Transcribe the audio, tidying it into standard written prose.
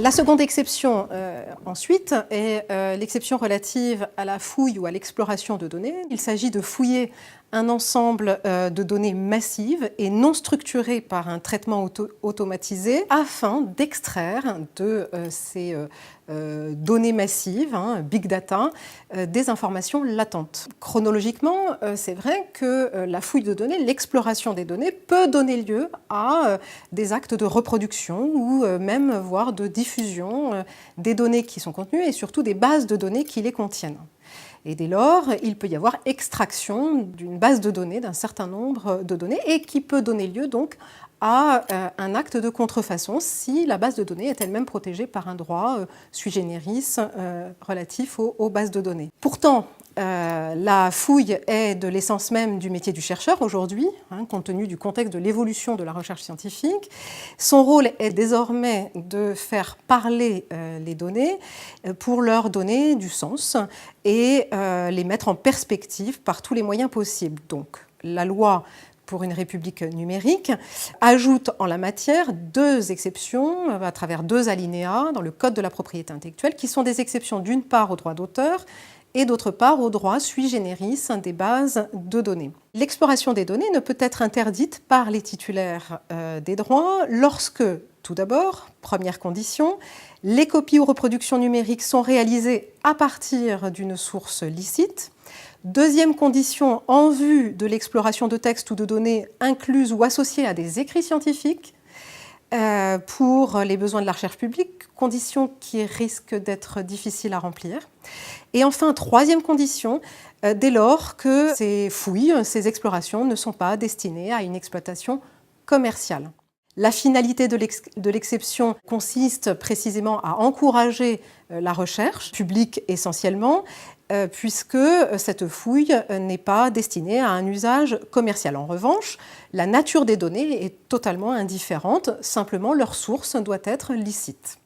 La seconde exception, ensuite, est l'exception relative à la fouille ou à l'exploration de données. Il s'agit de fouiller un ensemble de données massives et non structurées par un traitement automatisé afin d'extraire de ces données massives, big data, des informations latentes. Chronologiquement, c'est vrai que la fouille de données, l'exploration des données peut donner lieu à des actes de reproduction ou même voire de diffusion des données qui sont contenues et surtout des bases de données qui les contiennent. Et dès lors, il peut y avoir extraction d'une base de données, d'un certain nombre de données, et qui peut donner lieu donc à un acte de contrefaçon si la base de données est elle-même protégée par un droit sui generis relatif aux bases de données. Pourtant, la fouille est de l'essence même du métier du chercheur aujourd'hui, compte tenu du contexte de l'évolution de la recherche scientifique. Son rôle est désormais de faire parler les données pour leur donner du sens et les mettre en perspective par tous les moyens possibles. Donc, la loi pour une république numérique ajoute en la matière deux exceptions à travers deux alinéas dans le Code de la propriété intellectuelle qui sont des exceptions d'une part au droit d'auteur et d'autre part au droit sui generis des bases de données. L'exploration des données ne peut être interdite par les titulaires des droits lorsque, tout d'abord, première condition, les copies ou reproductions numériques sont réalisées à partir d'une source licite. Deuxième condition, en vue de l'exploration de textes ou de données incluses ou associées à des écrits scientifiques pour les besoins de la recherche publique, condition qui risque d'être difficile à remplir. Et enfin, troisième condition, dès lors que ces fouilles, ces explorations ne sont pas destinées à une exploitation commerciale. La finalité de l'exception consiste précisément à encourager la recherche publique essentiellement, puisque cette fouille n'est pas destinée à un usage commercial. En revanche, la nature des données est totalement indifférente, simplement leur source doit être licite.